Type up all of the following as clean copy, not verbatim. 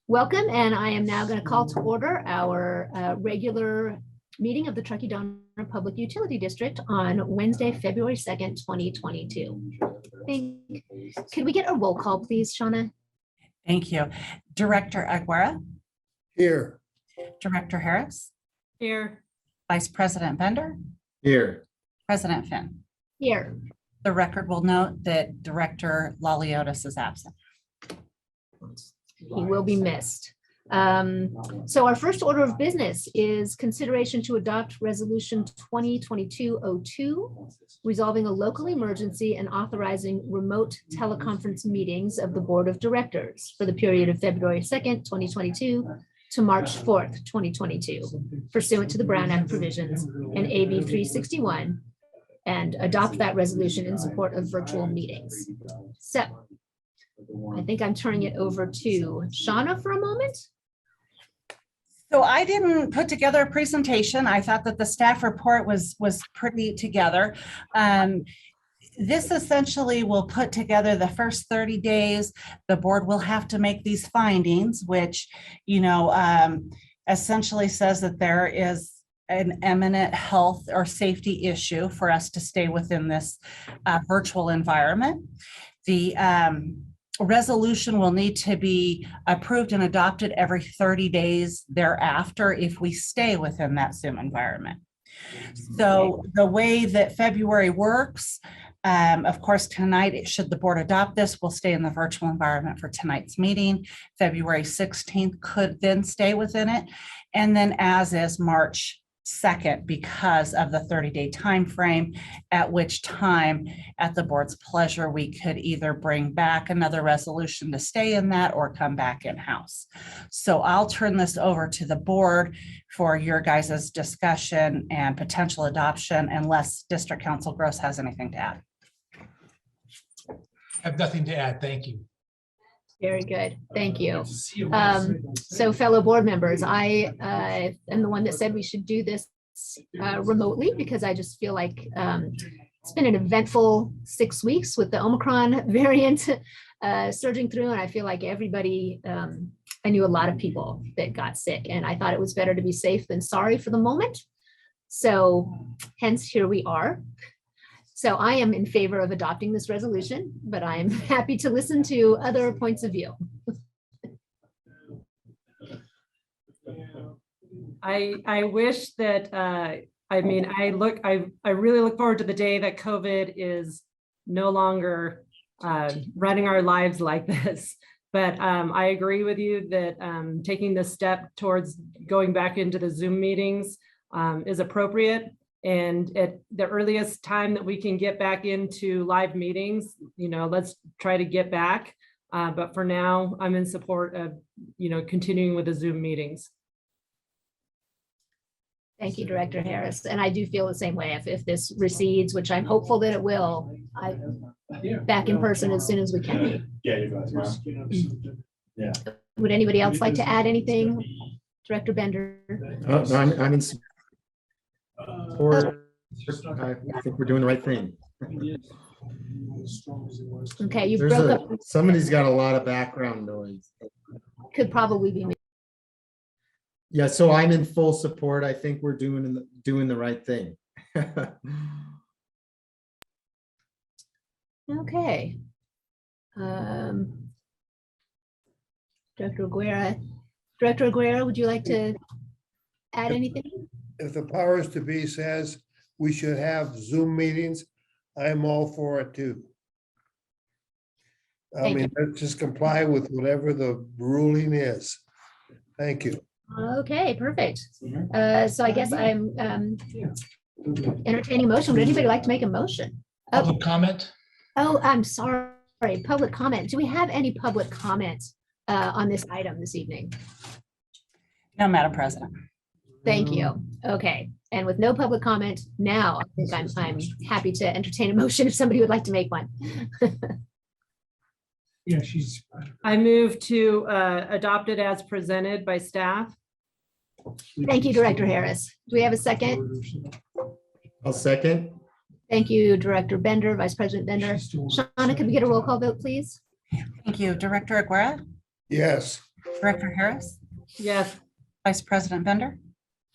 Welcome, and I am now going to call to order our regular meeting of the Truckee-Donner Public Utility District on Wednesday, February 2nd, 2022. Could we get a roll call, please, Shauna? Thank you. Director Aguera? Here. Director Harris? Here. Vice President Bender? Here. President Finn? Here. The record will note that Director Laliotis is absent. He will be missed. So our first order of business is consideration to adopt Resolution 2022-02, resolving a local emergency and authorizing remote teleconference meetings of the Board of Directors for the period of February 2nd, 2022 to March 4th, 2022, pursuant to the Brown Act provisions and AB 361, and adopt that resolution in support of virtual meetings. So I think I'm turning it over to Shauna for a moment. So I didn't put together a presentation. I thought that the staff report was pretty together. This essentially will put together the first 30 days. The board will have to make these findings, which, essentially says that there is an imminent health or safety issue for us to stay within this virtual environment. The resolution will need to be approved and adopted every 30 days thereafter if we stay within that Zoom environment. So the way that February works, of course, tonight, should the board adopt this, we'll stay in the virtual environment for tonight's meeting. February 16th could then stay within it. And then as is March 2nd, because of the 30-day time frame, at which time, at the board's pleasure, we could either bring back another resolution to stay in that or come back in-house. So I'll turn this over to the board for your guys' discussion and potential adoption, unless District Council Gross has anything to add. I have nothing to add. Thank you. Very good. Thank you. So fellow board members, I am the one that said we should do this remotely because I just feel like it's been an eventful 6 weeks with the Omicron variant surging through. And I feel like everybody, I knew a lot of people that got sick, and I thought it was better to be safe than sorry for the moment. So hence here we are. So I am in favor of adopting this resolution, but I am happy to listen to other points of view. I wish that, I really look forward to the day that COVID is no longer running our lives like this. But I agree with you that taking this step towards going back into the Zoom meetings is appropriate. And at the earliest time that we can get back into live meetings, let's try to get back. But for now, I'm in support of, continuing with the Zoom meetings. Thank you, Director Harris. And I do feel the same way. If this recedes, which I'm hopeful that it will, back in person as soon as we can. Yeah. Would anybody else like to add anything? Director Bender? I'm in support. I think we're doing the right thing. Okay, you broke up. Somebody's got a lot of background noise. Could probably be me. Yeah, so I'm in full support. I think we're doing the right thing. Okay. Director Aguera, would you like to add anything? If the powers to be says we should have Zoom meetings, I'm all for it too. Let's just comply with whatever the ruling is. Thank you. Okay, perfect. So I guess I'm entertaining a motion. Would anybody like to make a motion? Public comment? Oh, I'm sorry. Public comment. Do we have any public comment on this item this evening? No, Madam President. Thank you. Okay. And with no public comment now, I think I'm happy to entertain a motion if somebody would like to make one. Yeah, I move to adopt it as presented by staff. Thank you, Director Harris. Do we have a second? I'll second. Thank you, Director Bender, Vice President Bender. Shauna, could we get a roll call vote, please? Thank you. Director Aguera? Yes. Director Harris, Yes, Vice President Bender,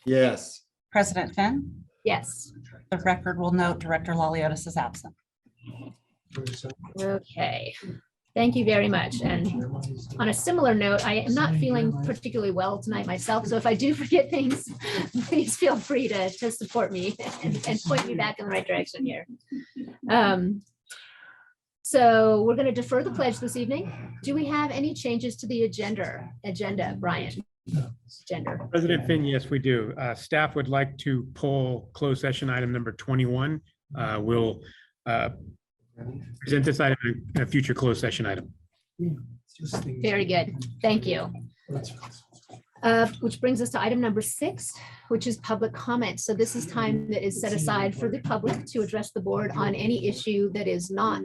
Yes. President Finn. Yes. The record will note Director Loliotis is absent. Okay. Thank you very much. And on a similar note, I am not feeling particularly well tonight myself. So if I do forget things, please feel free to support me and point me back in the right direction here. So we're going to defer the pledge this evening. Do we have any changes to the agenda, Brian? Agenda. President Finn, yes, we do. Staff would like to pull closed session item number 21. We'll present this item in a future closed session item. Very good. Thank you. Which brings us to item number 6, which is public comment. So this is time that is set aside for the public to address the board on any issue that is not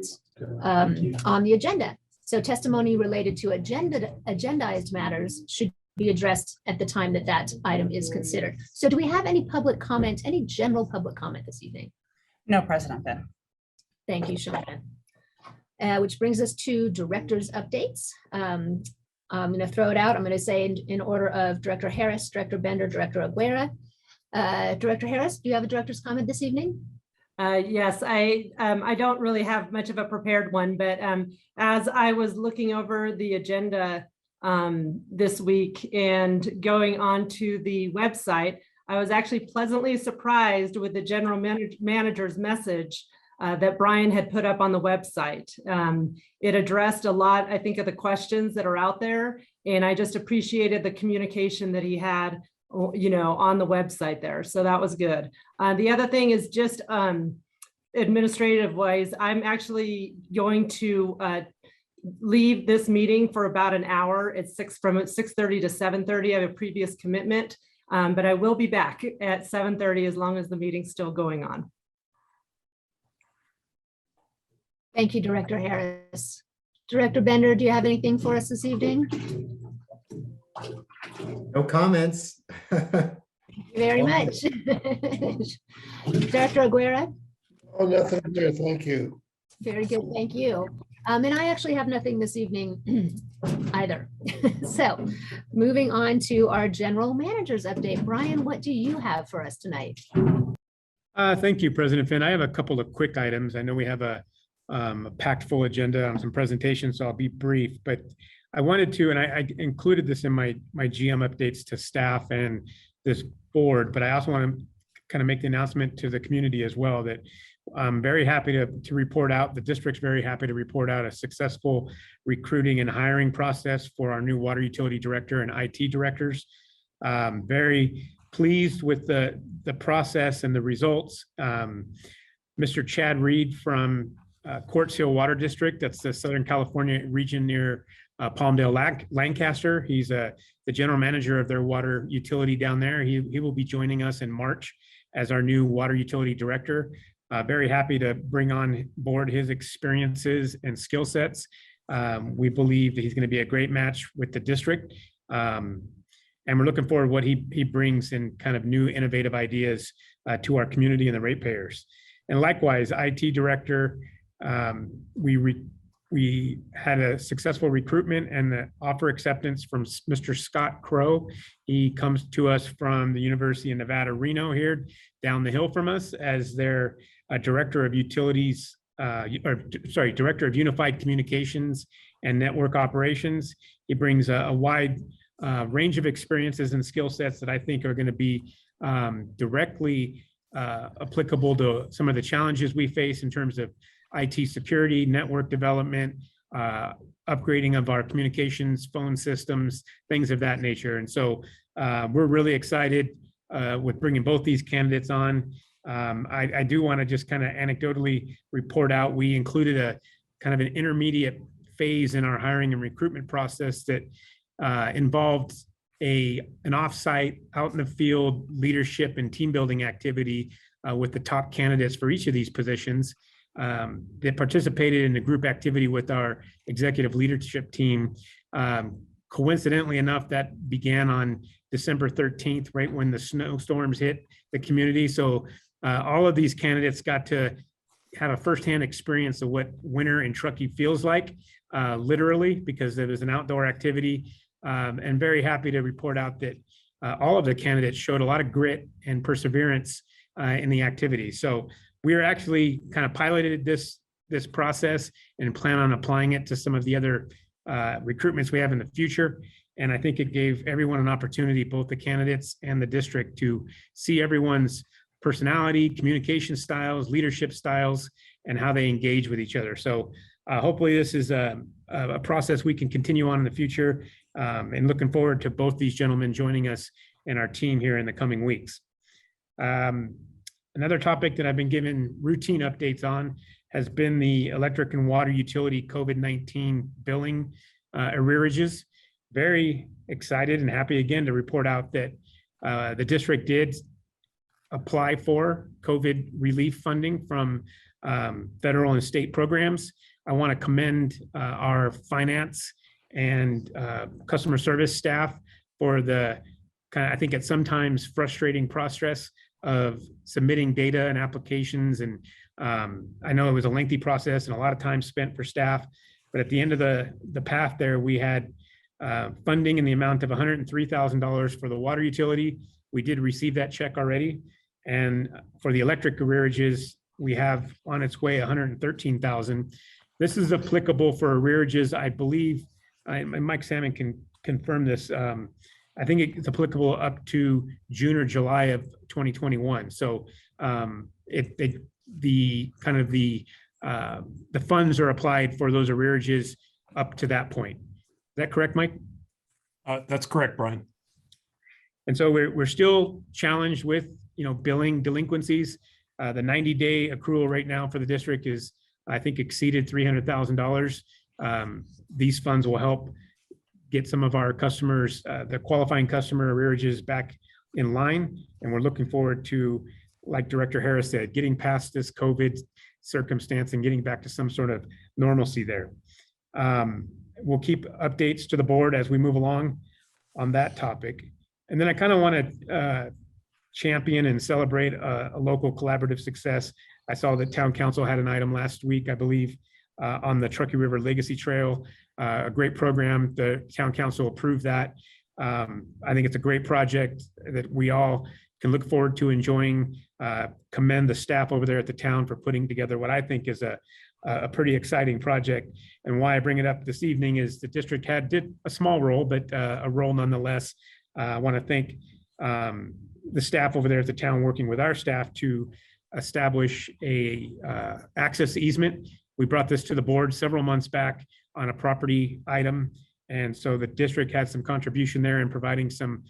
on the agenda. So testimony related to agendized matters should be addressed at the time that that item is considered. So do we have any public comment, any general public comment this evening? No, President Finn. Thank you, Shauna. Which brings us to directors' updates. I'm going to throw it out. I'm going to say in order of Director Harris, Director Bender, Director Aguera. Director Harris, do you have a director's comment this evening? yes, I don't really have much of a prepared one, but as I was looking over the agenda this week and going on to the website, I was actually pleasantly surprised with the general manager's message that Brian had put up on the website. It addressed a lot, I think, of the questions that are out there, and I just appreciated the communication that he had, you know, on the website there. So that was good. The other thing is just administrative wise, I'm actually going to leave this meeting for about an hour. It's from 6:30 to 7:30. I have a previous commitment, but I will be back at 7:30 as long as the meeting's still going on. Thank you, Director Harris. Director Bender, do you have anything for us this evening? No comments. Thank you very much. Director Aguera? Oh, nothing there. Thank you. Very good, thank you. And I actually have nothing this evening either. So moving on to our general manager's update. Brian, what do you have for us tonight? Thank you, President Finn. I have a couple of quick items. I know we have a packed full agenda on some presentations, so I'll be brief, but I wanted to, and I included this in my GM updates to staff and this board, but I also want to kind of make the announcement to the community as well that I'm very happy to report out, the district's very happy to report out a successful recruiting and hiring process for our new water utility director and IT directors. Very pleased with the process and the results. Mr. Chad Reed from Quartz Hill Water District, that's the Southern California region near Palmdale, Lancaster. He's the general manager of their water utility down there. He will be joining us in March as our new water utility director. Very happy to bring on board his experiences and skill sets. We believe that he's going to be a great match with the district. And we're looking forward to what he brings in kind of new innovative ideas to our community and the ratepayers. And likewise, IT director, we had a successful recruitment and the offer acceptance from Mr. Scott Crow. He comes to us from the University of Nevada, Reno here down the hill from us as their director of utilities, director of unified communications and network operations. He brings a wide range of experiences and skill sets that I think are going to be directly applicable to some of the challenges we face in terms of IT security, network development, upgrading of our communications, phone systems, things of that nature. And so we're really excited with bringing both these candidates on. I do want to just kind of anecdotally report out, we included a kind of an intermediate phase in our hiring and recruitment process that involved an offsite, out in the field leadership and team building activity with the top candidates for each of these positions. That participated in the group activity with our executive leadership team. Coincidentally enough, that began on December 13th, right when the snowstorms hit the community. So all of these candidates got to have a firsthand experience of what winter in Truckee feels like, literally, because it was an outdoor activity. and very happy to report out that all of the candidates showed a lot of grit and perseverance in the activity. So we are actually kind of piloted this process and plan on applying it to some of the other recruitments we have in the future. And I think it gave everyone an opportunity, both the candidates and the district, to see everyone's personality, communication styles, leadership styles, and how they engage with each other. So hopefully this is a process we can continue on in the future, and looking forward to both these gentlemen joining us and our team here in the coming weeks. Another topic that I've been given routine updates on has been the electric and water utility COVID-19 billing arrearages. Very excited and happy again to report out that the district did apply for COVID relief funding from federal and state programs. I want to commend our finance and customer service staff for the kind of, I think, at sometimes frustrating process of submitting data and applications. And I know it was a lengthy process and a lot of time spent for staff, but at the end of the path there, we had funding in the amount of $103,000 for the water utility. We did receive that check already. And for the electric arrearages, we have on its way $113,000. This is applicable for arrearages, I believe, and Mike Salmon can confirm this. I think it's applicable up to June or July of 2021. So the funds are applied for those arrearages up to that point. Is that correct, Mike? That's correct, Brian. And so we're still challenged with, billing delinquencies. The 90-day accrual right now for the district is, I think, exceeded $300,000. These funds will help get some of our customers, the qualifying customer arrearages, back in line. And we're looking forward to, like Director Harris said, getting past this COVID circumstance and getting back to some sort of normalcy there. We'll keep updates to the board as we move along on that topic. And then I kind of want to champion and celebrate a local collaborative success. I saw that Town Council had an item last week, I believe, on the Truckee River Legacy Trail, a great program. The Town Council approved that. I think it's a great project that we all can look forward to enjoying. Commend the staff over there at the town for putting together what I think is a pretty exciting project. And why I bring it up this evening is the district did a small role, but a role nonetheless. I want to thank the staff over there at the town working with our staff to establish a access easement. We brought this to the board several months back on a property item. And so the district had some contribution there in providing some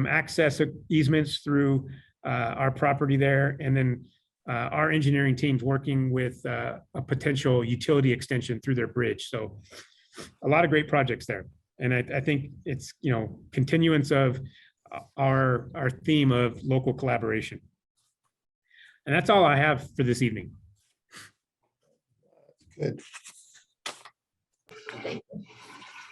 access easements through our property there. And then our engineering team's working with a potential utility extension through their bridge. So a lot of great projects there. And I think it's, continuance of our theme of local collaboration. And that's all I have for this evening. Good. Thank you.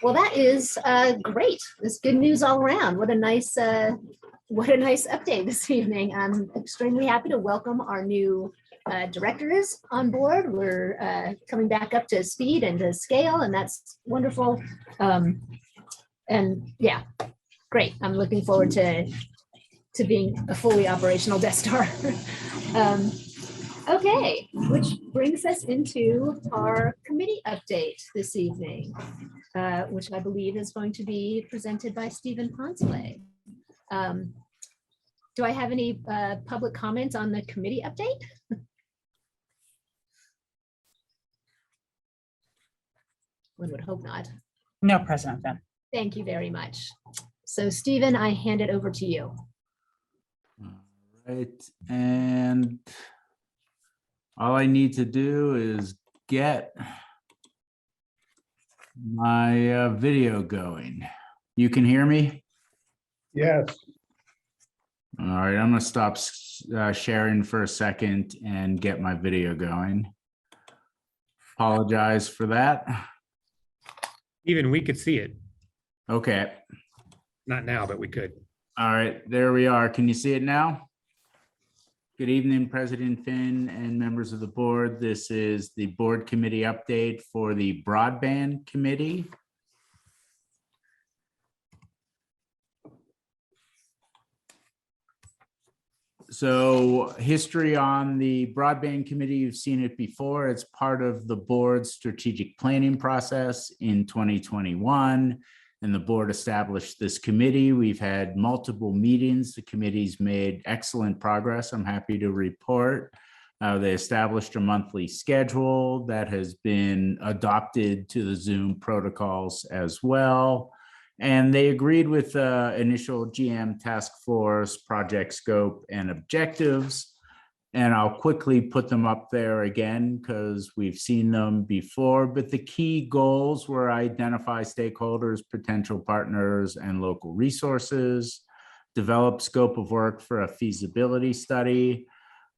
Well, that is great. It's good news all around. What a nice update this evening. I'm extremely happy to welcome our new directors on board. We're coming back up to speed and to scale, and that's wonderful. And yeah, great. I'm looking forward to being a fully operational Death Star. Okay, which brings us into our committee update this evening, which I believe is going to be presented by Stephen Ponsley. Do I have any public comments on the committee update? One would hope not. No, President Finn. Thank you very much. So Stephen, I hand it over to you. All right, and all I need to do is get my video going. You can hear me? Yes. All right, I'm gonna stop sharing for a second and get my video going. Apologize for that. Even we could see it. Okay, Not now, but we could. all right, there we are. Can you see it now? Good evening, President Finn and members of the board. This is the board committee update for the broadband committee. So history on the broadband committee, you've seen it before. It's part of the board's strategic planning process in 2021. And the board established this committee. We've had multiple meetings. The committee's made excellent progress. I'm happy to report. They established a monthly schedule that has been adopted to the Zoom protocols as well. And they agreed with the initial GM task force project scope and objectives. And I'll quickly put them up there again because we've seen them before. But the key goals were identify stakeholders, potential partners, and local resources, develop scope of work for a feasibility study,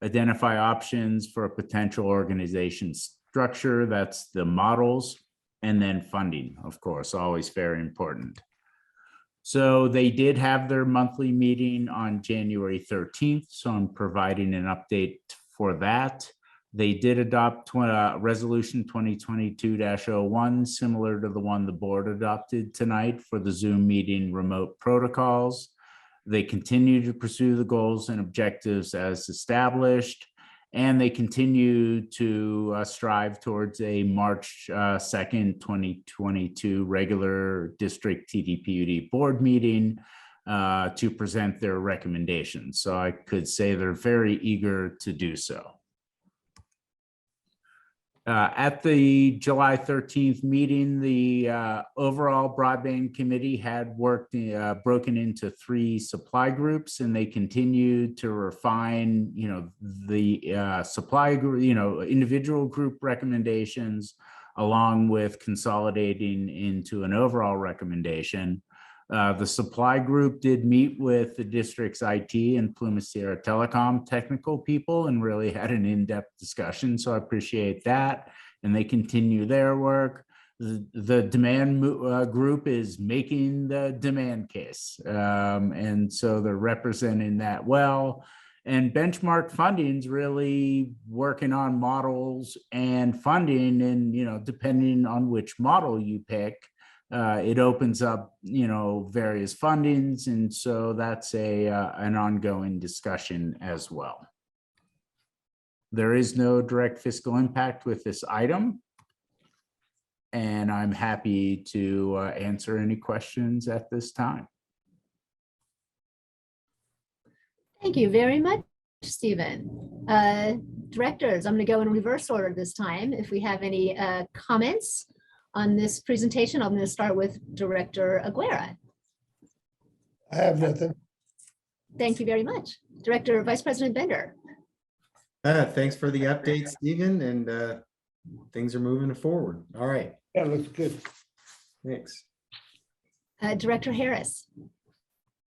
identify options for a potential organization structure, that's the models, and then funding, of course, always very important. So they did have their monthly meeting on January 13th, so I'm providing an update for that. They did adopt resolution 2022-01, similar to the one the board adopted tonight for the Zoom meeting remote protocols. They continue to pursue the goals and objectives as established, and they continue to strive towards a March 2nd, 2022 regular district TDPUD board meeting to present their recommendations. So I could say they're very eager to do so. At the July 13th meeting, the overall broadband committee had worked broken into 3 supply groups, and they continued to refine, the supply group, individual group recommendations, along with consolidating into an overall recommendation. The supply group did meet with the district's IT and Plymouth Sierra Telecom technical people and really had an in-depth discussion. So I appreciate that. And they continue their work. The demand group is making the demand case. And so they're representing that well. And benchmark funding's really working on models and funding, and depending on which model you pick, it opens up, various fundings. And so that's an ongoing discussion as well. There is no direct fiscal impact with this item. And I'm happy to answer any questions at this time. Thank you very much, Stephen. Directors, I'm going to go in reverse order this time. If we have any comments on this presentation, I'm going to start with Director Aguirre. I have nothing. Thank you very much. Vice President Bender. Thanks for the update, Stephen, and things are moving forward. All right. Yeah, looks good. Thanks. Director Harris.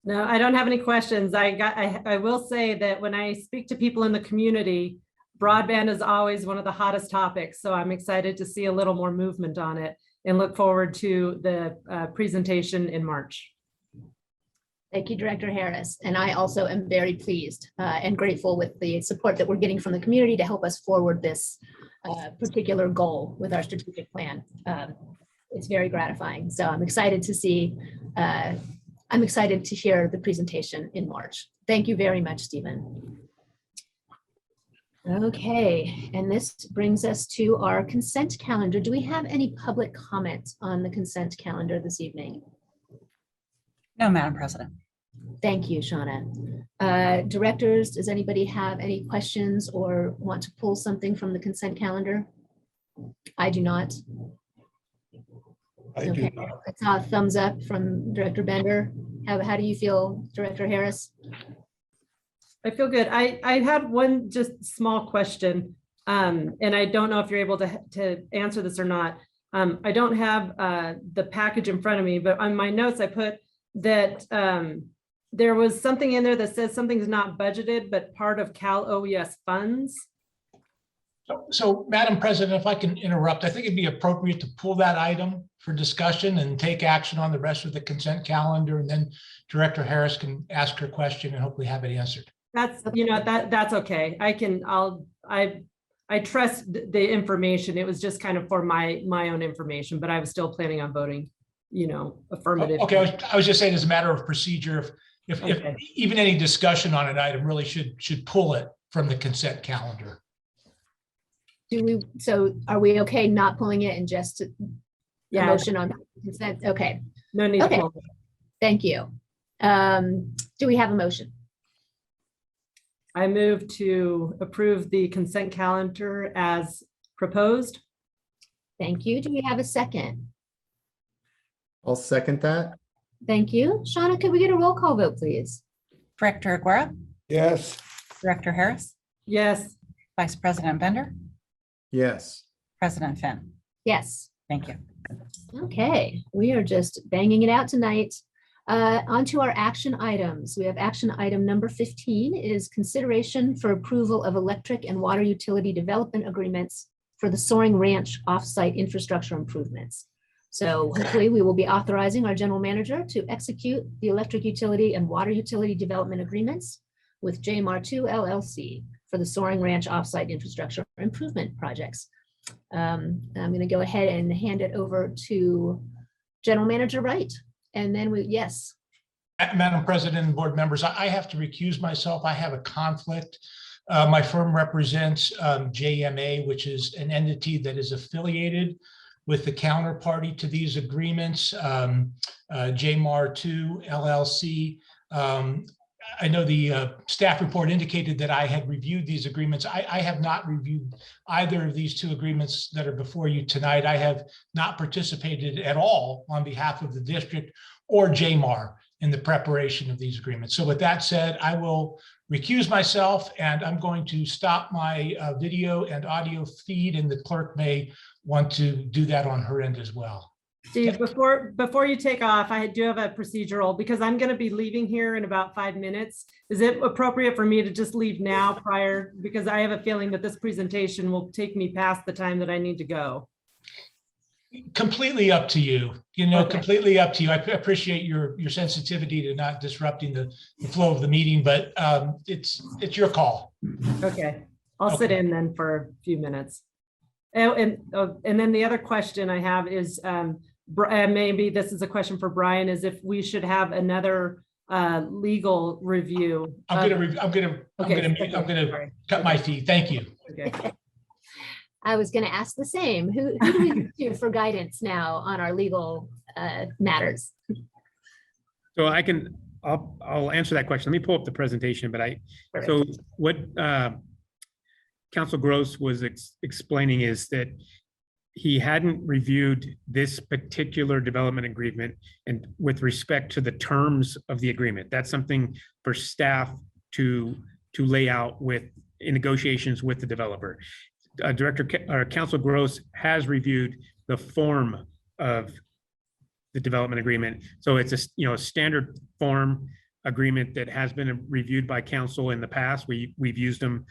No, I don't have any questions. I will say that when I speak to people in the community, broadband is always one of the hottest topics. So I'm excited to see a little more movement on it and look forward to the presentation in March. Thank you, Director Harris. And I also am very pleased and grateful with the support that we're getting from the community to help us forward this particular goal with our strategic plan. It's very gratifying. So I'm excited to see, I'm excited to hear the presentation in March. Thank you very much, Stephen. Okay, and this brings us to our consent calendar. Do we have any public comments on the consent calendar this evening? No, Madam President. Thank you, Shauna. Directors, does anybody have any questions or want to pull something from the consent calendar? I do not. I do Okay, not. I saw a thumbs up from Director Bender. How do you feel, Director Harris? I feel good. I had one just small question, and I don't know if you're able to answer this or not. I don't have the package in front of me, but on my notes, I put that there was something in there that says something's not budgeted, but part of Cal OES funds. So Madam President, if I can interrupt, I think it'd be appropriate to pull that item for discussion and take action on the rest of the consent calendar. And then Director Harris can ask her question and hopefully have it answered. That's, that's okay. I trust the information. It was just kind of for my own information, but I was still planning on voting, affirmative. Okay, I was just saying as a matter of procedure, If Okay. even any discussion on an item really should pull it from the consent calendar. So are we okay not pulling it and just a Yeah, motion on consent? Okay, no need to Okay. pull. thank you. Do we have a motion? I move to approve the consent calendar as proposed. Thank you. Do we have a second? I'll second that. Thank you. Shauna, could we get a roll call vote, please? Director Aguirre, Yes, Director Harris, Yes, Vice President Bender, Yes. President Finn. Yes. Thank you. Okay, we are just banging it out tonight. On to our action items. We have action item number 15 is consideration for approval of electric and water utility development agreements for the Soaring Ranch offsite infrastructure improvements. So hopefully we will be authorizing our general manager to execute the electric utility and water utility development agreements with JMR2 LLC for the Soaring Ranch offsite infrastructure improvement projects. I'm going to go ahead and hand it over to General Manager Wright. And then yes. Madam President and board members, I have to recuse myself. I have a conflict. My firm represents JMA, which is an entity that is affiliated with the counterparty to these agreements, JMR2 LLC. I know the staff report indicated that I had reviewed these agreements. I have not reviewed either of these two agreements that are before you tonight. I have not participated at all on behalf of the district or JMAR in the preparation of these agreements. So with that said, I will recuse myself and I'm going to stop my video and audio feed, and the clerk may want to do that on her end as well. Steve, before you take off, I do have a procedural because I'm going to be leaving here in about 5 minutes. Is it appropriate for me to just leave now prior? Because I have a feeling that this presentation will take me past the time that I need to go. Completely up to you, Okay. completely up to you. I appreciate your sensitivity to not disrupting the flow of the meeting, but it's your call. Okay, I'll sit in then for a few minutes. And then the other question I have is, maybe this is a question for Brian, is if we should have another legal review. I'm gonna cut my feed. Thank you. Okay. I was going to ask the same. Who do we go to for guidance now on our legal matters? So I'll answer that question. Let me pull up the presentation, but so what Council Gross was explaining is that he hadn't reviewed this particular development agreement and with respect to the terms of the agreement. That's something for staff to lay out in negotiations with the developer. Council Gross has reviewed the form of the development agreement. So it's a standard form agreement that has been reviewed by council in the past. We've used them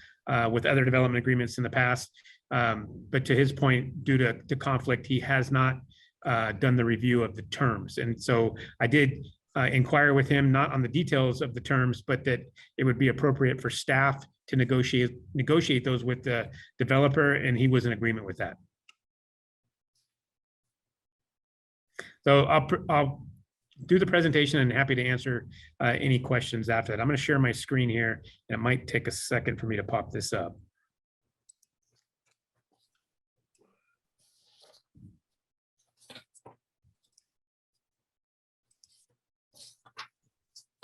with other development agreements in the past. But to his point, due to conflict, he has not done the review of the terms. And so I did inquire with him, not on the details of the terms, but that it would be appropriate for staff to negotiate those with the developer, and he was in agreement with that. So I'll do the presentation and happy to answer any questions after that. I'm going to share my screen here, and it might take a second for me to pop this up.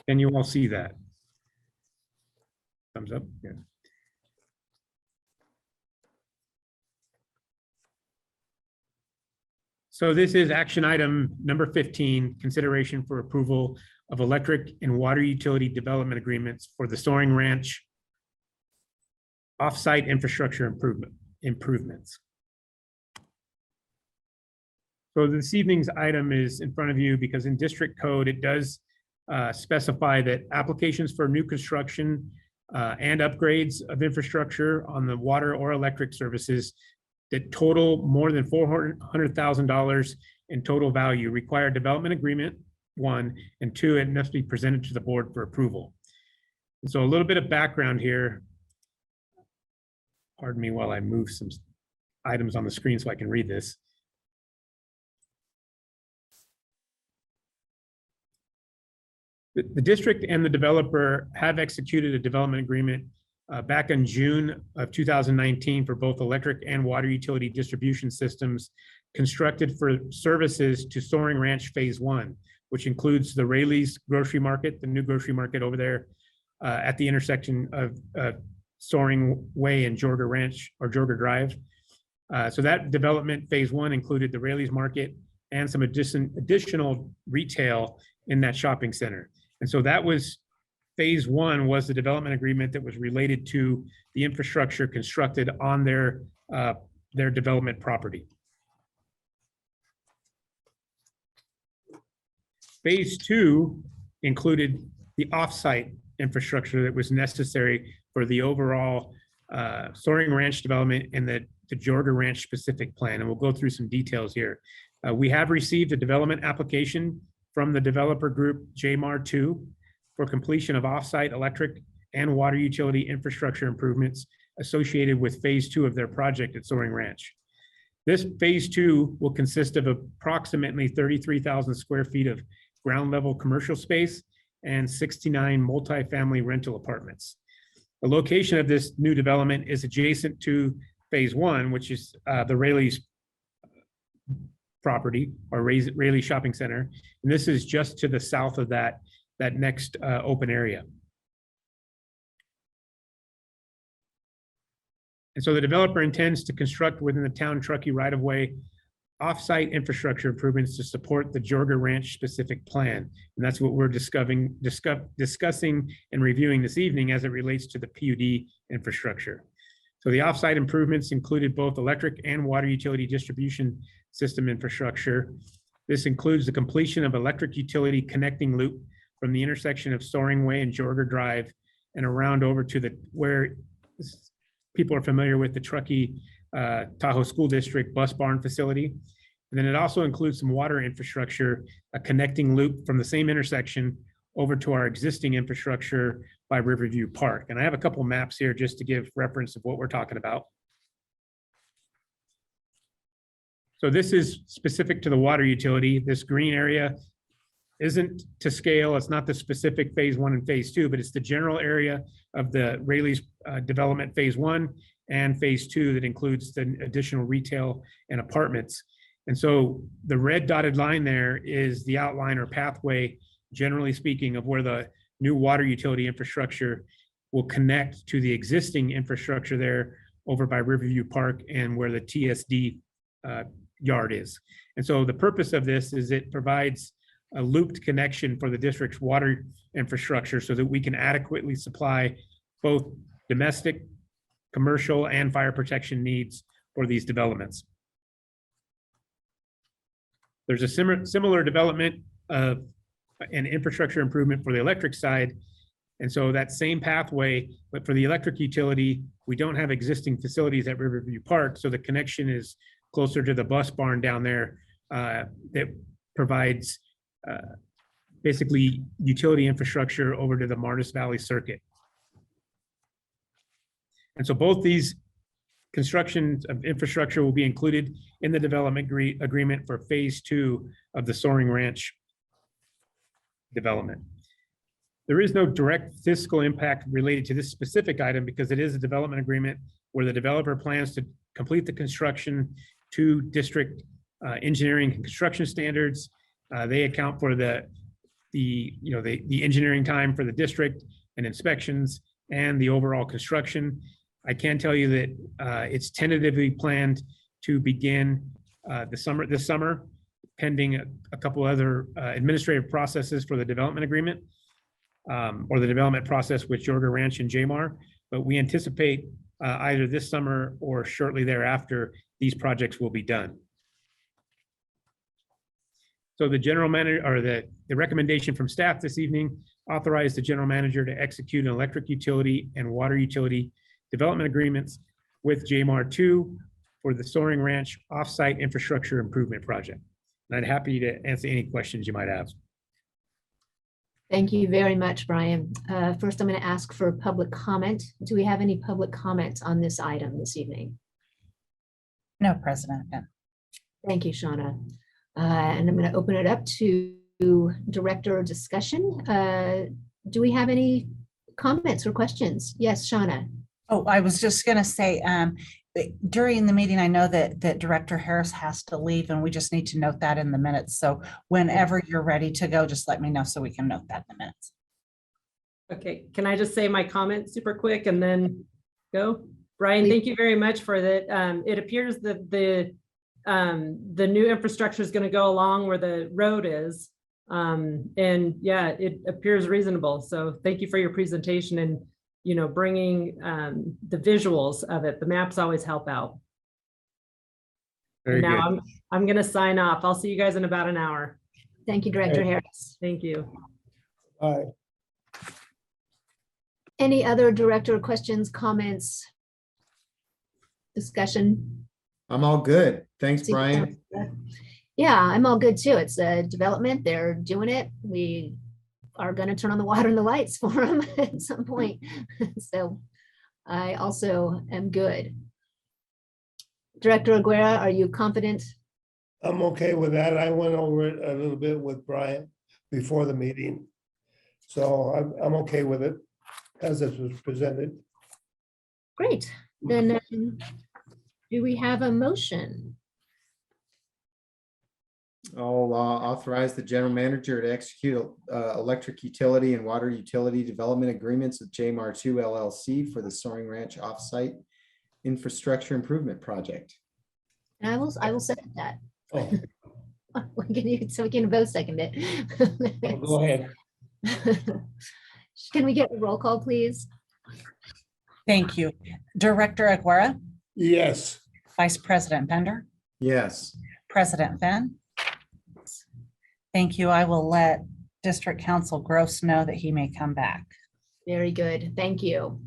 Can you all see that? Thumbs up. Good. So this is action item number 15, consideration for approval of electric and water utility development agreements for the Soaring Ranch offsite infrastructure improvements. So this evening's item is in front of you because in district code, it does specify that applications for new construction and upgrades of infrastructure on the water or electric services that total more than $400,000 in total value require development agreement, 1, and 2, it must be presented to the board for approval. And so a little bit of background here. Pardon me while I move some items on the screen so I can read this. The district and the developer have executed a development agreement back in June of 2019 for both electric and water utility distribution systems constructed for services to Soaring Ranch Phase 1, which includes the Rayleigh's Grocery Market, the new grocery market over there at the intersection of Soaring Way and Jorga Ranch or Jorga Drive. So that development Phase 1 included the Rayleigh's Market and some additional retail in that shopping center. And so that was Phase 1 was the development agreement that was related to the infrastructure constructed on their development property. Phase 2 included the off-site infrastructure that was necessary for the overall Soaring Ranch development and the Jorga Ranch specific plan. And we'll go through some details here. We have received a development application from the developer group JMAR2 for completion of off-site electric and water utility infrastructure improvements associated with Phase 2 of their project at Soaring Ranch. This Phase 2 will consist of approximately 33,000 square feet of ground level commercial space and 69 multifamily rental apartments. The location of this new development is adjacent to Phase 1, which is the Rayleigh's property or Rayleigh Shopping Center. And this is just to the south of that next open area. And so the developer intends to construct within the town Truckee right-of-way off-site infrastructure improvements to support the Jorga Ranch specific plan. And that's what we're discussing and reviewing this evening as it relates to the PUD infrastructure. So the off-site improvements included both electric and water utility distribution system infrastructure. This includes the completion of electric utility connecting loop from the intersection of Soaring Way and Jorga Drive and around over to where people are familiar with the Truckee Tahoe School District bus barn facility. And then it also includes some water infrastructure, a connecting loop from the same intersection over to our existing infrastructure by Riverview Park. And I have a couple maps here just to give reference of what we're talking about. So this is specific to the water utility. This green area isn't to scale. It's not the specific Phase 1 and Phase 2, but it's the general area of the Rayleigh's development Phase 1 and Phase 2 that includes the additional retail and apartments. And so the red dotted line there is the outline or pathway, generally speaking, of where the new water utility infrastructure will connect to the existing infrastructure there over by Riverview Park and where the TSD yard is. And so the purpose of this is it provides a looped connection for the district's water infrastructure so that we can adequately supply both domestic, commercial, and fire protection needs for these developments. There's a similar development of an infrastructure improvement for the electric side. And so that same pathway, but for the electric utility, we don't have existing facilities at Riverview Park. So the connection is closer to the bus barn down there that provides basically utility infrastructure over to the Martis Valley Circuit. And so both these constructions of infrastructure will be included in the development agreement for Phase 2 of the Soaring Ranch development. There is no direct fiscal impact related to this specific item because it is a development agreement where the developer plans to complete the construction to district engineering and construction standards. They account for the engineering time for the district and inspections and the overall construction. I can tell you that it's tentatively planned to begin this summer, pending a couple other administrative processes for the development agreement or the development process with Jorga Ranch and JMAR. But we anticipate either this summer or shortly thereafter, these projects will be done. So the general manager or the recommendation from staff this evening authorized the general manager to execute an electric utility and water utility development agreements with JMAR2 for the Soaring Ranch offsite infrastructure improvement project. And I'd happy to answer any questions you might have. Thank you very much, Brian. First, I'm going to ask for public comment. Do we have any public comments on this item this evening? No, President. No. Thank you, Shauna. And I'm going to open it up to director discussion. Do we have any comments or questions? Yes, Shauna. Oh, I was just gonna say, during the meeting, I know that Director Harris has to leave and we just need to note that in the minutes. So whenever you're ready to go, just let me know so we can note that in the minutes. Okay, can I just say my comment super quick and then go? Brian, Please. thank you very much for that. It appears that the new infrastructure is going to go along where the road is. And yeah, it appears reasonable. So thank you for your presentation and, you know, bringing the visuals of it. The maps always help out. Very And now good. I'm going to sign off. I'll see you guys in about an hour. Thank you, Director Hey. Harris. Thank you. All right. Any other director questions, comments? Discussion? I'm all good. Thanks, See- Brian. Yeah, I'm all good too. It's a development. They're doing it. We are going to turn on the water and the lights for them at some point. So I also am good. Director Aguera, are you confident? I'm okay with that. I went over it a little bit with Brian before the meeting. So I'm okay with it as it was presented. Great. Then do we have a motion? I'll authorize the general manager to execute electric utility and water utility development agreements with JMAR2 LLC for the Soaring Ranch offsite infrastructure improvement project. And I will second that. Oh, So we can both second it. go ahead. Can we get a roll call, please? Thank you. Director Aguera, Yes. Vice President Bender, Yes. President Fenn. Thank you. I will let District Council Gross know that he may come back. Very good. Thank you.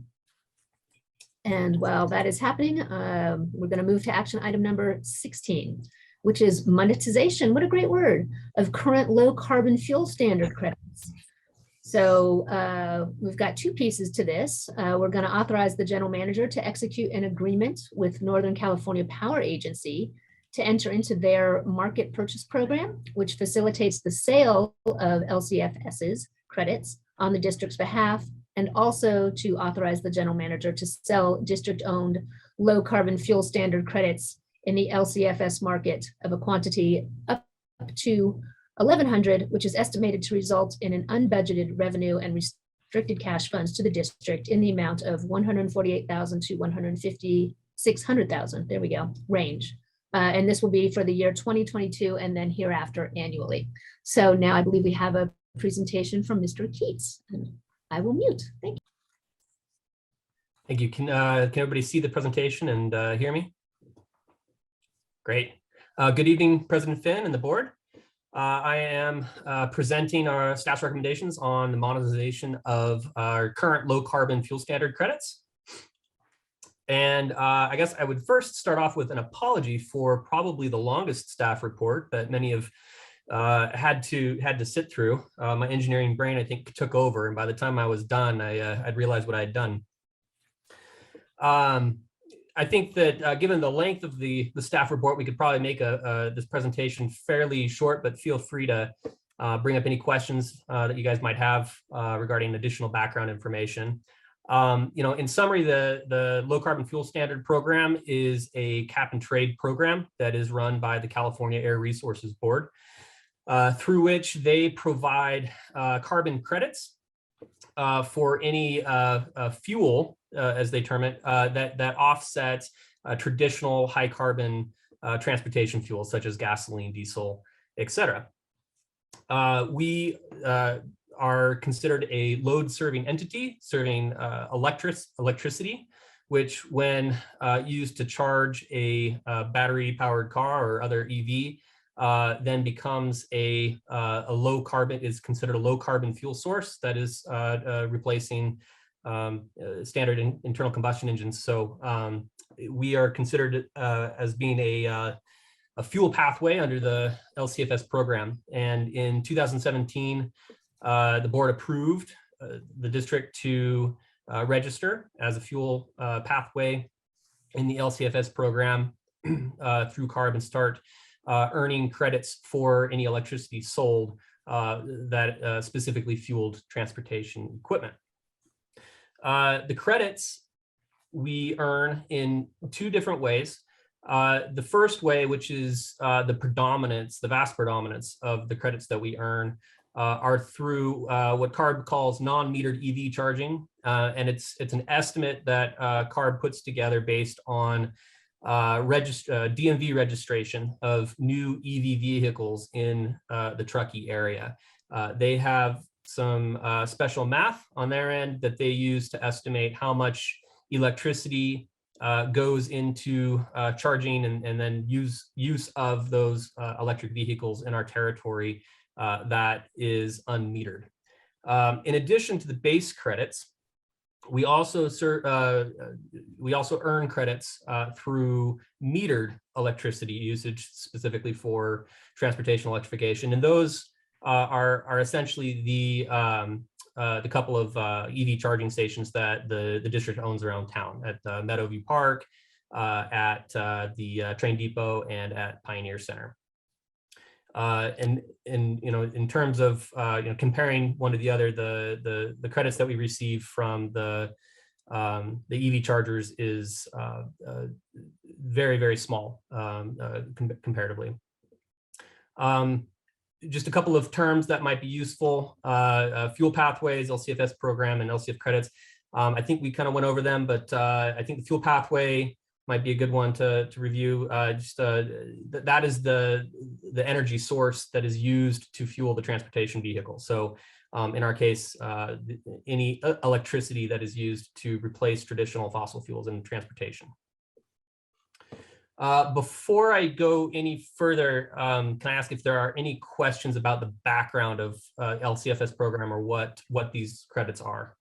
And while that is happening, we're going to move to action item number 16, which is monetization. What a great word, of current low carbon fuel standard credits. So we've got two pieces to this. We're going to authorize the general manager to execute an agreement with Northern California Power Agency to enter into their market purchase program, which facilitates the sale of LCFS's credits on the district's behalf, and also to authorize the general manager to sell district-owned low carbon fuel standard credits in the LCFS market of a quantity up to 1,100, which is estimated to result in an unbudgeted revenue and restricted cash funds to the district in the amount of $148,000 to $156,000. There we go, range. And this will be for the year 2022 and then hereafter annually. So now I believe we have a presentation from Mr. Keats. And I will mute. Thank you. Thank you. Can everybody see the presentation and hear me? Great. Good evening, President Finn and the board. I am presenting our staff's recommendations on the monetization of our current low carbon fuel standard credits. And I guess I would first start off with an apology for probably the longest staff report that many have had to sit through. My engineering brain, I think, took over, and by the time I was done, I'd realized what I had done. I think that given the length of the staff report, we could probably make this presentation fairly short, but feel free to bring up any questions that you guys might have regarding additional background information. In summary, the low carbon fuel standard program is a cap and trade program that is run by the California Air Resources Board, through which they provide carbon credits for any fuel, as they term it, that offsets traditional high carbon transportation fuels such as gasoline, diesel, etc. We are considered a load serving entity serving electricity, which when used to charge a battery powered car or other EV, then becomes a low carbon, is considered a low carbon fuel source that is replacing standard internal combustion engines. So we are considered as being a fuel pathway under the LCFS program. And in 2017, the board approved the district to register as a fuel pathway in the LCFS program through CARB and start earning credits for any electricity sold that specifically fueled transportation equipment. The credits we earn in two different ways. The first way, which is the vast predominance of the credits that we earn, are through what CARB calls non-metered EV charging. And it's an estimate that CARB puts together based on DMV registration of new EV vehicles in the Truckee area. They have some special math on their end that they use to estimate how much electricity goes into charging and then use of those electric vehicles in our territory that is unmetered. In addition to the base credits, we also earn credits through metered electricity usage, specifically for transportation electrification, and those are essentially the couple of EV charging stations that the district owns around town at Meadowview Park, at the train depot, and at Pioneer Center. And in terms of comparing one to the other, the credits that we receive from the EV chargers is very, very small comparatively. Just a couple of terms that might be useful: fuel pathways, LCFS program, and LCF credits. I think we kind of went over them, but I think the fuel pathway might be a good one to review. That is the energy source that is used to fuel the transportation vehicle. So in our case, any electricity that is used to replace traditional fossil fuels in transportation. Before I go any further, can I ask if there are any questions about the background of LCFS program or what these credits are?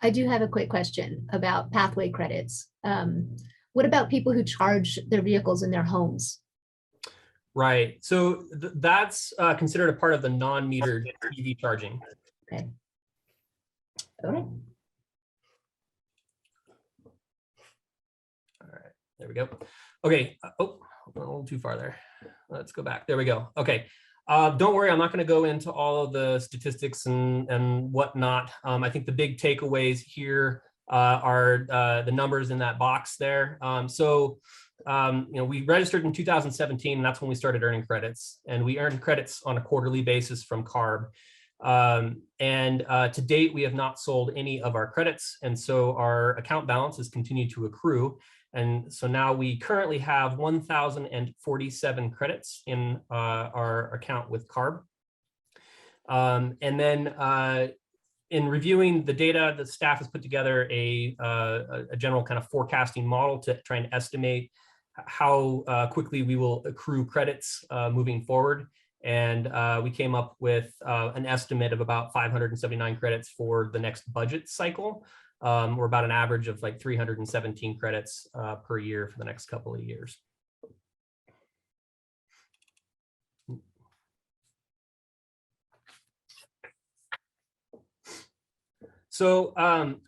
I do have a quick question about pathway credits. What about people who charge their vehicles in their homes? Right. So that's considered a part of the non-metered EV charging. Okay. Okay. All right. There we go. Okay. Oh, a little too far there. Let's go back. There we go. Okay. Don't worry, I'm not going to go into all of the statistics and whatnot. I think the big takeaways here are the numbers in that box there. We registered in 2017, and that's when we started earning credits. And we earned credits on a quarterly basis from CARB. To date, we have not sold any of our credits. And so our account balance has continued to accrue. And so now we currently have 1,047 credits in our account with CARB. In reviewing the data, the staff has put together a general kind of forecasting model to try and estimate how quickly we will accrue credits moving forward. And we came up with an estimate of about 579 credits for the next budget cycle. We're about an average of like 317 credits per year for the next couple of years. So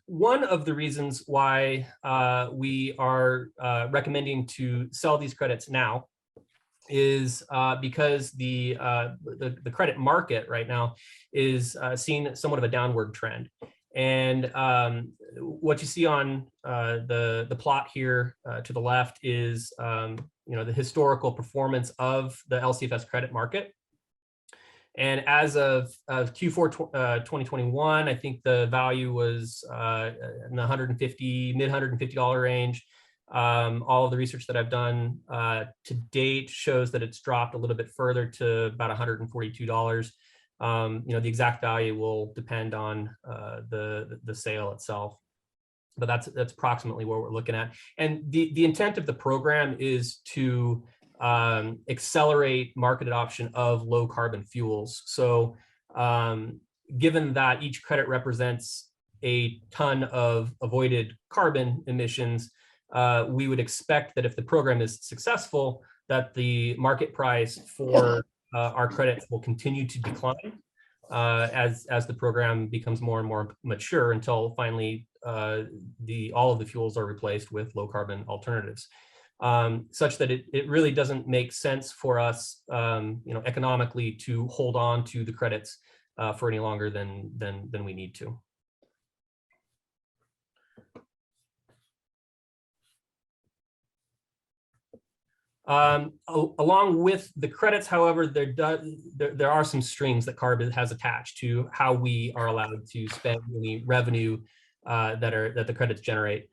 one of the reasons why we are recommending to sell these credits now is because the credit market right now is seeing somewhat of a downward trend. And what you see on the plot here to the left is the historical performance of the LCFS credit market. And as of Q4 2021, I think the value was in the mid $150 range. All of the research that I've done to date shows that it's dropped a little bit further to about $142. The exact value will depend on the sale itself, but that's approximately what we're looking at. And the intent of the program is to accelerate market adoption of low carbon fuels. So given that each credit represents a ton of avoided carbon emissions, we would expect that if the program is successful, that the market price for our credits will continue to decline as the program becomes more and more mature until finally all of the fuels are replaced with low carbon alternatives. such that it really doesn't make sense for us, economically to hold on to the credits for any longer than we need to. Along with the credits, however, there are some strings that CARB has attached to how we are allowed to spend any revenue that the credits generate.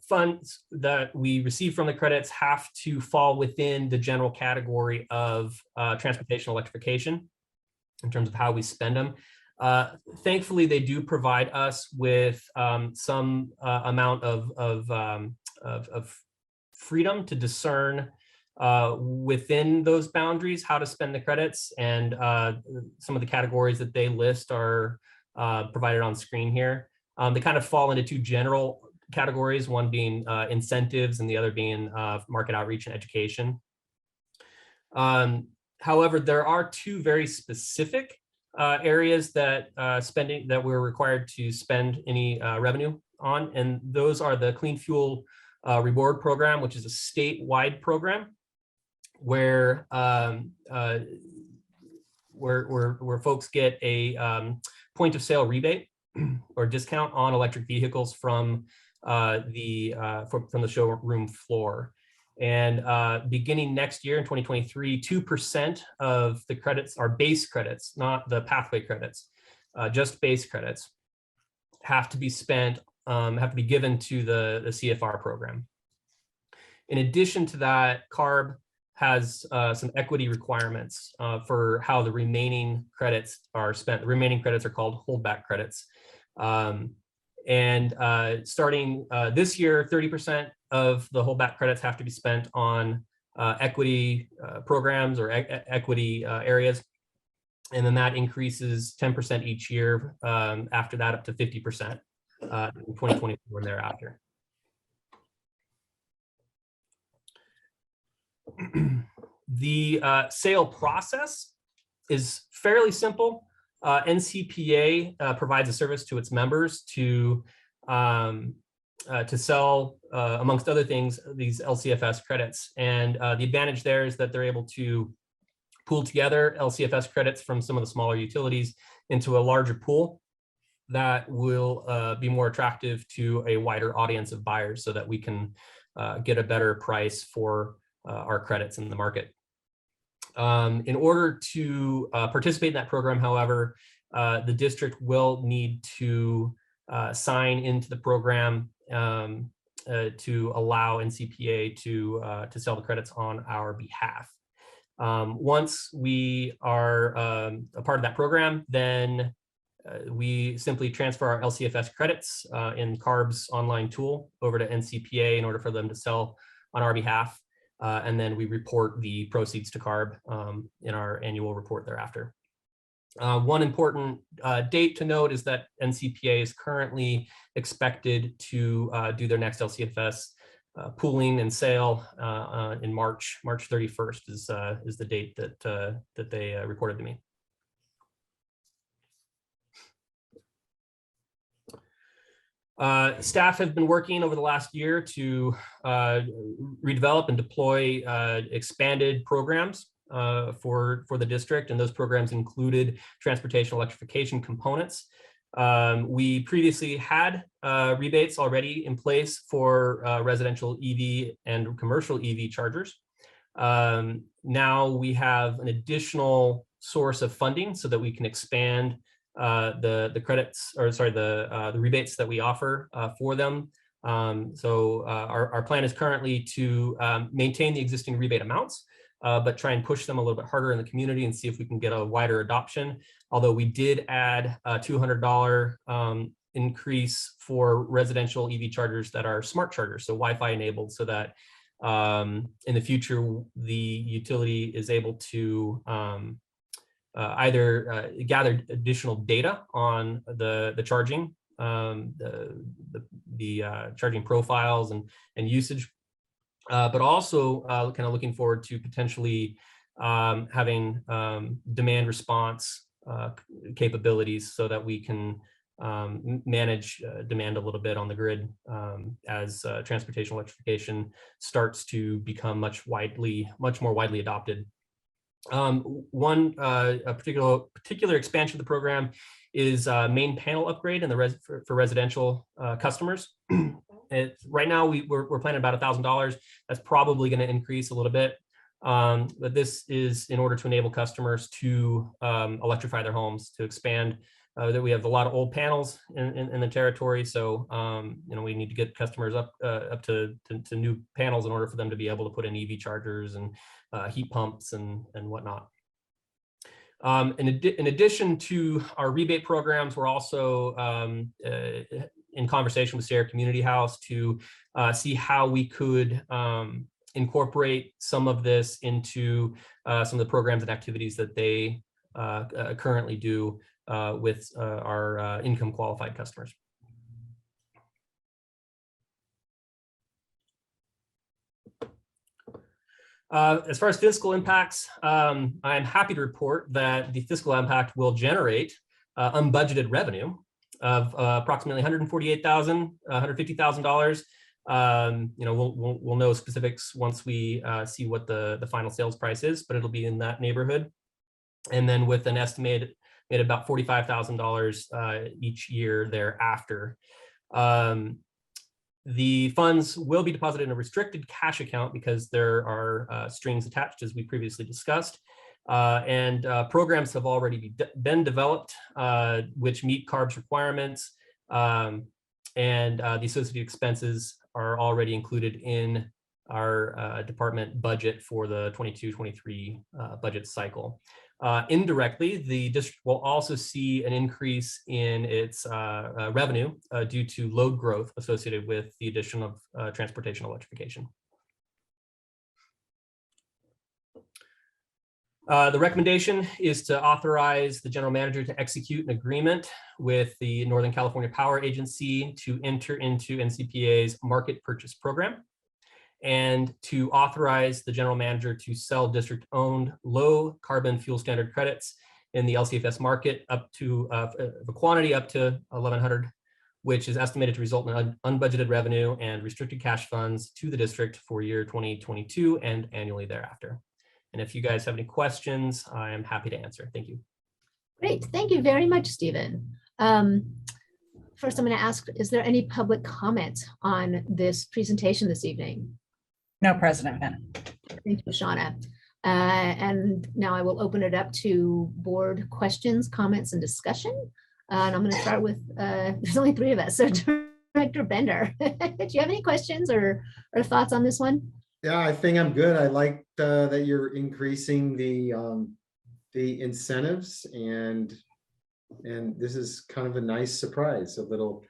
Funds that we receive from the credits have to fall within the general category of transportation electrification in terms of how we spend them. Thankfully, they do provide us with some amount of freedom to discern within those boundaries how to spend the credits, and some of the categories that they list are provided on screen here. They kind of fall into two general categories, one being incentives and the other being market outreach and education. However, there are two very specific areas that we're required to spend any revenue on, and those are the Clean Fuel Reward Program, which is a statewide program where folks get a point of sale rebate or discount on electric vehicles from the showroom floor. And beginning next year in 2023, 2% of the credits are base credits, not the pathway credits, just base credits, have to be spent, have to be given to the CFR program. In addition to that, CARB has some equity requirements for how the remaining credits are spent. The remaining credits are called holdback credits. Starting this year, 30% of the holdback credits have to be spent on equity programs or equity areas. And then that increases 10% each year after that, up to 50% in 2024 and thereafter. The sale process is fairly simple. NCPA provides a service to its members to sell, amongst other things, these LCFS credits. And the advantage there is that they're able to pool together LCFS credits from some of the smaller utilities into a larger pool that will be more attractive to a wider audience of buyers, so that we can get a better price for our credits in the market. In order to participate in that program, however, the district will need to sign into the program to allow NCPA to sell the credits on our behalf. Once we are a part of that program, then we simply transfer our LCFS credits in CARB's online tool over to NCPA in order for them to sell on our behalf. And then we report the proceeds to CARB in our annual report thereafter. One important date to note is that NCPA is currently expected to do their next LCFS pooling and sale in March 31st is the date that they reported to me. Staff have been working over the last year to redevelop and deploy expanded programs for the district, and those programs included transportation electrification components. We previously had rebates already in place for residential EV and commercial EV chargers. Now we have an additional source of funding so that we can expand the credits, or sorry, the rebates that we offer for them. So our plan is currently to maintain the existing rebate amounts, but try and push them a little bit harder in the community and see if we can get a wider adoption. Although we did add a $200 increase for residential EV chargers that are smart chargers, so Wi-Fi enabled, so that in the future the utility is able to either gather additional data on the charging, the charging profiles and usage, but also kind of looking forward to potentially having demand response capabilities, so that we can manage demand a little bit on the grid as transportation electrification starts to become much more widely adopted. One particular expansion of the program is main panel upgrade in the for residential customers. Right now we're planning about $1,000. That's probably going to increase a little bit, but this is in order to enable customers to electrify their homes, to expand. That we have a lot of old panels in the territory, so we need to get customers up to new panels in order for them to be able to put in EV chargers and heat pumps and whatnot. In addition to our rebate programs, we're also in conversation with Sierra Community House to see how we could incorporate some of this into some of the programs and activities that they currently do with our income qualified customers. As far as fiscal impacts, I'm happy to report that the fiscal impact will generate unbudgeted revenue of approximately $148,000, $150,000. We'll know specifics once we see what the final sales price is, but it'll be in that neighborhood. And then with an estimated about $45,000 each year thereafter. The funds will be deposited in a restricted cash account because there are strings attached, as we previously discussed. And programs have already been developed which meet CARB's requirements, and the associated expenses are already included in our department budget for the 22-23 budget cycle. Indirectly, the district will also see an increase in its revenue due to load growth associated with the addition of transportation electrification. The recommendation is to authorize the general manager to execute an agreement with the Northern California Power Agency to enter into NCPA's market purchase program, and to authorize the general manager to sell district-owned low carbon fuel standard credits in the LCFS market up to a quantity up to 1,100, which is estimated to result in unbudgeted revenue and restricted cash funds to the district for year 2022 and annually thereafter. And if you guys have any questions, I am happy to answer. Thank you. Great, thank you very much, Stephen. First, I'm going to ask, is there any public comment on this presentation this evening? No, President Bennett. Thank you, Shauna. And now I will open it up to board questions, comments, and discussion. And I'm going to start with, there's only 3 of us, so Director Bender, do you have any questions or thoughts on this one? Yeah, I think I'm good. I like that you're increasing the incentives, and this is kind of a nice surprise, a little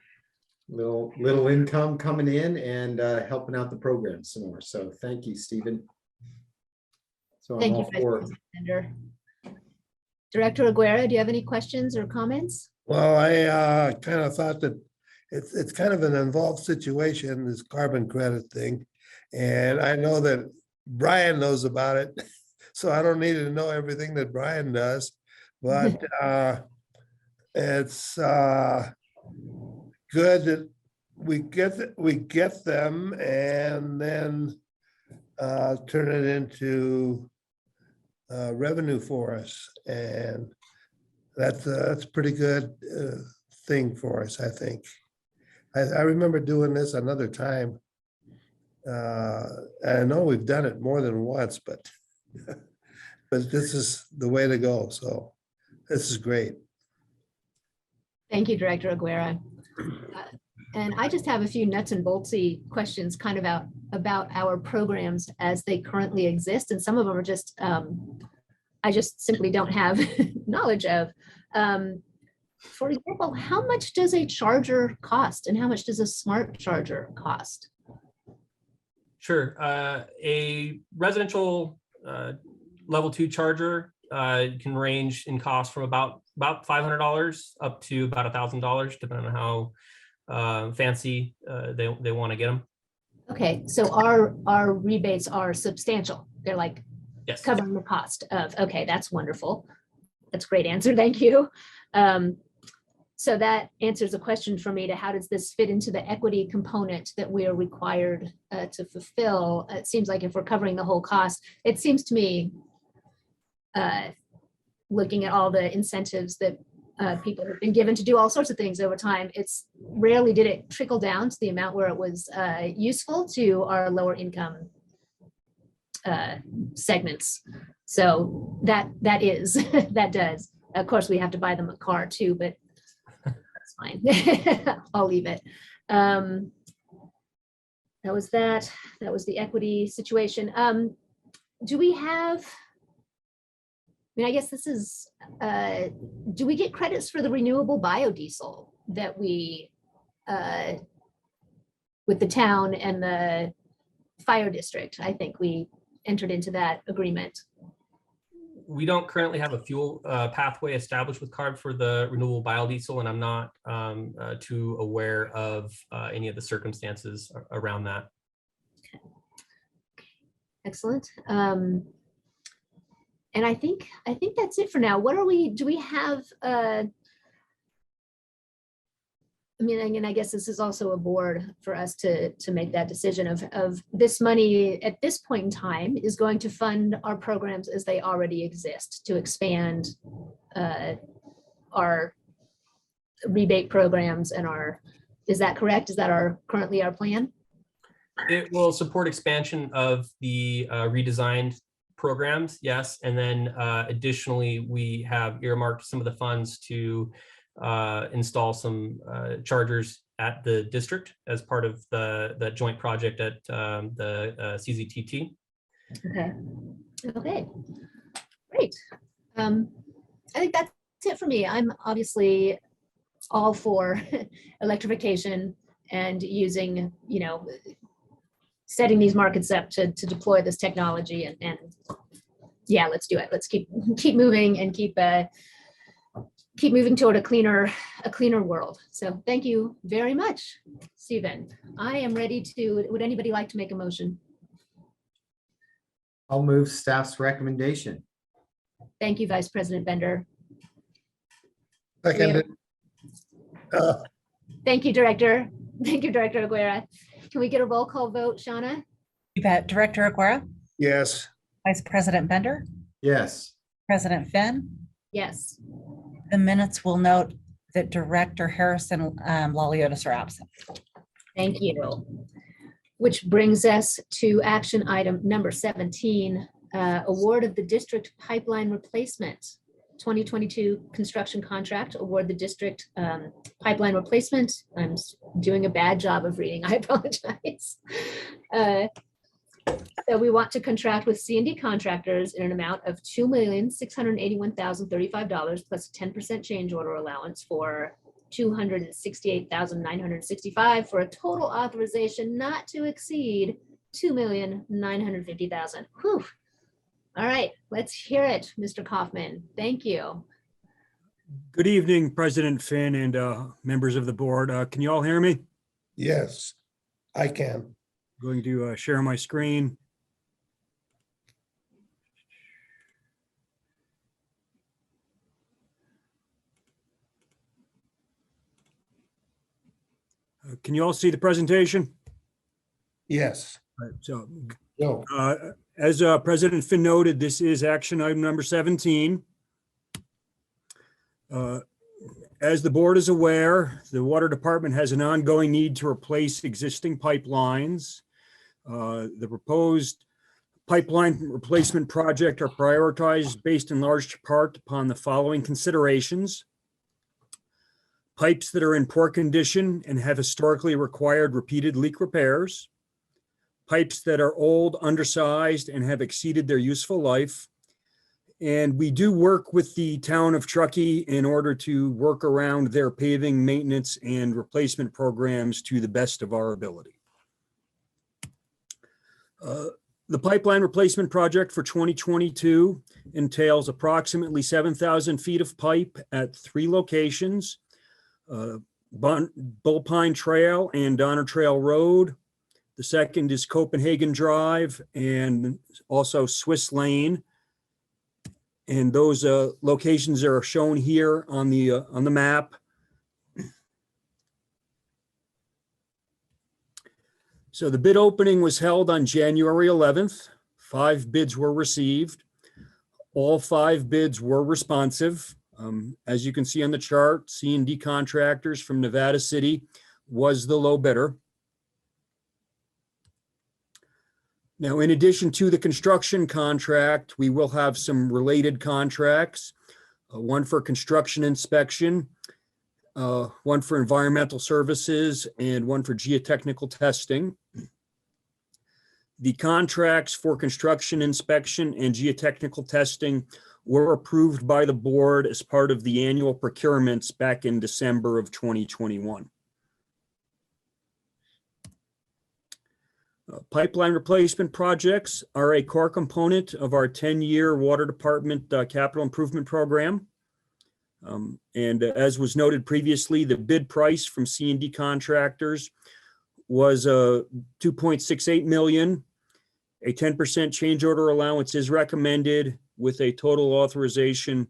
income coming in and helping out the program some more. So thank you, Stephen. So Thank you, Vice President. Director Aguera, do you have any questions or comments? Well, I kind of thought that it's kind of an involved situation, this carbon credit thing. And I know that Brian knows about it, so I don't need to know everything that Brian does, but it's good that we get them and then turn it into revenue for us, and that's a pretty good thing for us, I think. I remember doing this another time. I know we've done it more than once, but this is the way to go. So this is great. Thank you, Director Aguera. And I just have a few nuts and boltsy questions kind of about our programs as they currently exist. And some of them are just, I just simply don't have knowledge of. For example, how much does a charger cost and how much does a smart charger cost? Sure. A residential level 2 charger can range in cost from about $500 up to about $1,000, depending on how fancy they want to get them. Okay, so our rebates are substantial. They're like covering the cost of. Okay, that's wonderful. That's a great answer. Thank you. So that answers a question for me to how does this fit into the equity component that we are required to fulfill? It seems like if we're covering the whole cost, it seems to me, looking at all the incentives that people have been given to do all sorts of things over time, it's rarely did it trickle down to the amount where it was useful to our lower income segments. So that is, that does. Of course, we have to buy them a car too, but that's fine. I'll leave it. That was that. That was the equity situation. Do we have, I mean, I guess this is, do we get credits for the renewable biodiesel that we, with the town and the fire district? I think we entered into that agreement. We don't currently have a fuel pathway established with CARB for the renewable biodiesel, and I'm not too aware of any of the circumstances around that. Excellent. And I think that's it for now. What are we, do we have, I mean, and I guess this is also a board for us to make that decision of this money at this point in time is going to fund our programs as they already exist to expand our rebate programs and our, is that correct? Is that currently our plan? It will support expansion of the redesigned programs, yes. And then additionally, we have earmarked some of the funds to install some chargers at the district as part of the joint project at the CZTT. Okay. Okay. Great. I think that's it for me. I'm obviously all for electrification and using, you know, setting these markets up to deploy this technology and yeah, let's do it. Let's keep moving and keep moving toward a cleaner world. So thank you very much, Stephen. I am ready to, would anybody like to make a motion? I'll move staff's recommendation. Thank you, Vice President Bender. Second. Thank you, Director. Thank you, Director Aguirre. Can we get a roll call vote, Shauna? You bet. Director Aguirre, Yes. Vice President Bender, Yes. President Finn. Yes. The minutes will note that Director Harrison Laliotis are absent. Thank you. Which brings us to action item number 17, award of the district pipeline replacement. 2022 construction contract, award the district pipeline replacement. I'm doing a bad job of reading, I apologize. So we want to contract with C&D contractors in an amount of $2,681,035 plus 10% change order allowance for $268,965 for a total authorization not to exceed $2,950,000. Whew. All right, let's hear it, Mr. Kaufman. Thank you. Good evening, President Finn and members of the board. Can you all hear me? Yes, I can. Going to share my screen. Can you all see the presentation? Yes. All right, so Go. as President Finn noted, this is action item number 17. As the board is aware, the water department has an ongoing need to replace existing pipelines. The proposed pipeline replacement project are prioritized based in large part upon the following considerations. Pipes that are in poor condition and have historically required repeated leak repairs. Pipes that are old, undersized, and have exceeded their useful life. And we do work with the town of Truckee in order to work around their paving, maintenance, and replacement programs to the best of our ability. The pipeline replacement project for 2022 entails approximately 7,000 feet of pipe at 3 locations, Bull Pine Trail and Donner Trail Road. The second is Copenhagen Drive and also Swiss Lane. And those locations are shown here on the map. So the bid opening was held on January 11th. 5 bids were received. All 5 bids were responsive. As you can see on the chart, C&D Contractors from Nevada City was the low bidder. Now, in addition to the construction contract, we will have some related contracts, one for construction inspection, one for environmental services, and one for geotechnical testing. The contracts for construction inspection and geotechnical testing were approved by the board as part of the annual procurements back in December of 2021. Pipeline replacement projects are a core component of our 10-year Water Department capital improvement program. And as was noted previously, the bid price from C&D Contractors was $2.68 million. A 10% change order allowance is recommended with a total authorization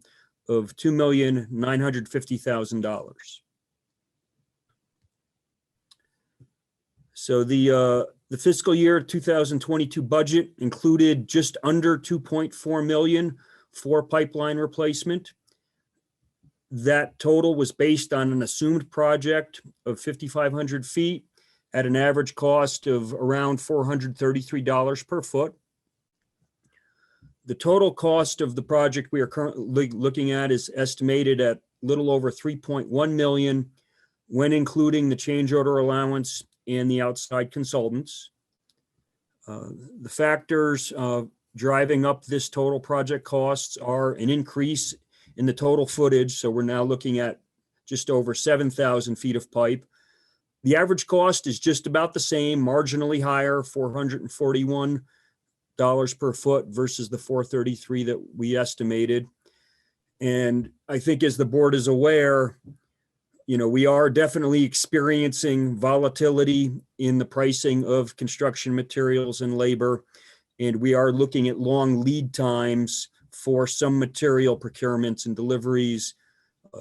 of $2,950,000. So the fiscal year 2022 budget included just under $2.4 million for pipeline replacement. That total was based on an assumed project of 5,500 feet at an average cost of around $433 per foot. The total cost of the project we are currently looking at is estimated at a little over $3.1 million when including the change order allowance and the outside consultants. The factors driving up this total project costs are an increase in the total footage. So we're now looking at just over 7,000 feet of pipe. The average cost is just about the same, marginally higher, $441 per foot versus the $433 that we estimated. And I think as the board is aware, we are definitely experiencing volatility in the pricing of construction materials and labor, and we are looking at long lead times for some material procurements and deliveries.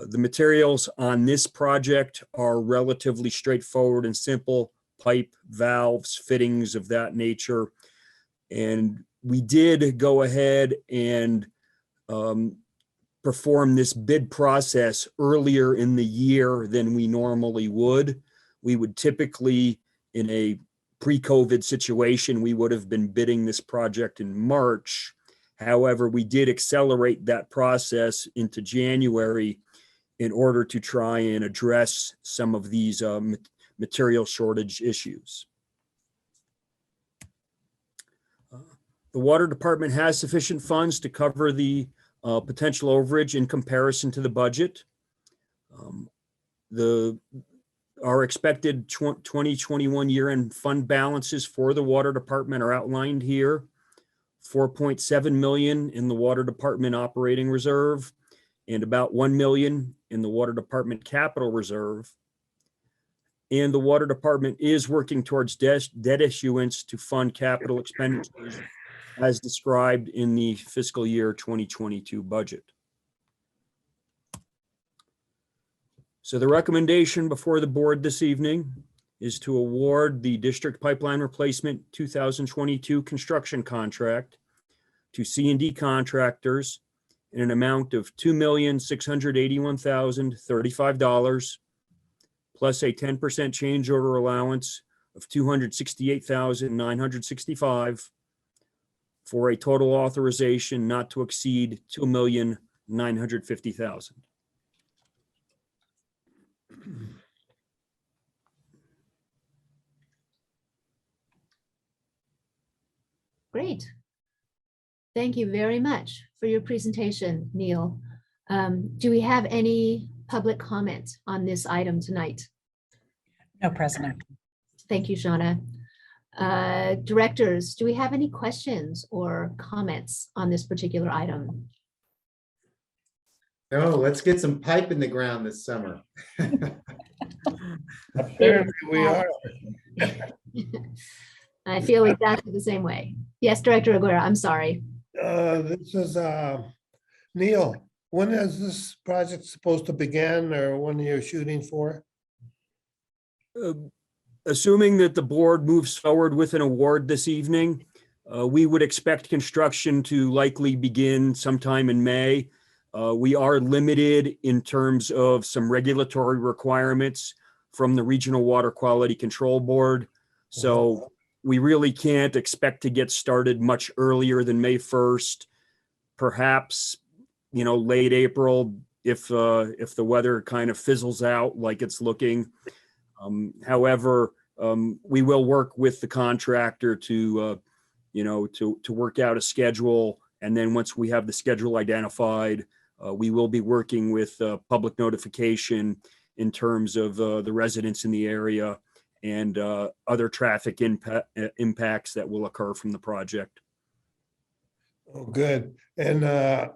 The materials on this project are relatively straightforward and simple: pipe, valves, fittings of that nature. And we did go ahead and perform this bid process earlier in the year than we normally would. We would typically, in a pre-COVID situation, we would have been bidding this project in March. However, we did accelerate that process into January in order to try and address some of these material shortage issues. The Water Department has sufficient funds to cover the potential overage in comparison to the budget. Our expected 2021 year-end fund balances for the Water Department are outlined here. $4.7 million in the Water Department operating reserve and about $1 million in the Water Department capital reserve. And the Water Department is working towards debt issuance to fund capital expenditures as described in the fiscal year 2022 budget. So the recommendation before the board this evening is to award the District Pipeline Replacement 2022 construction contract to C&D Contractors in an amount of $2,681,035 plus a 10% change order allowance of $268,965 for a total authorization not to exceed $2,950,000. Great. Thank you very much for your presentation, Neil. Do we have any public comment on this item tonight? No, President. Thank you, Shauna. Directors, do we have any questions or comments on this particular item? No, let's get some pipe in the ground this summer. Apparently we are. I feel exactly the same way. Yes, Director Aguirre, I'm sorry. This is Neil. When is this project supposed to begin, or when are you shooting for? assuming that the board moves forward with an award this evening, we would expect construction to likely begin sometime in May. We are limited in terms of some regulatory requirements from the Regional Water Quality Control Board. So we really can't expect to get started much earlier than May 1st. Perhaps, late April if the weather kind of fizzles out like it's looking. However, we will work with the contractor to work out a schedule. And then once we have the schedule identified, we will be working with public notification in terms of the residents in the area and other traffic impacts that will occur from the project. Oh, good. And I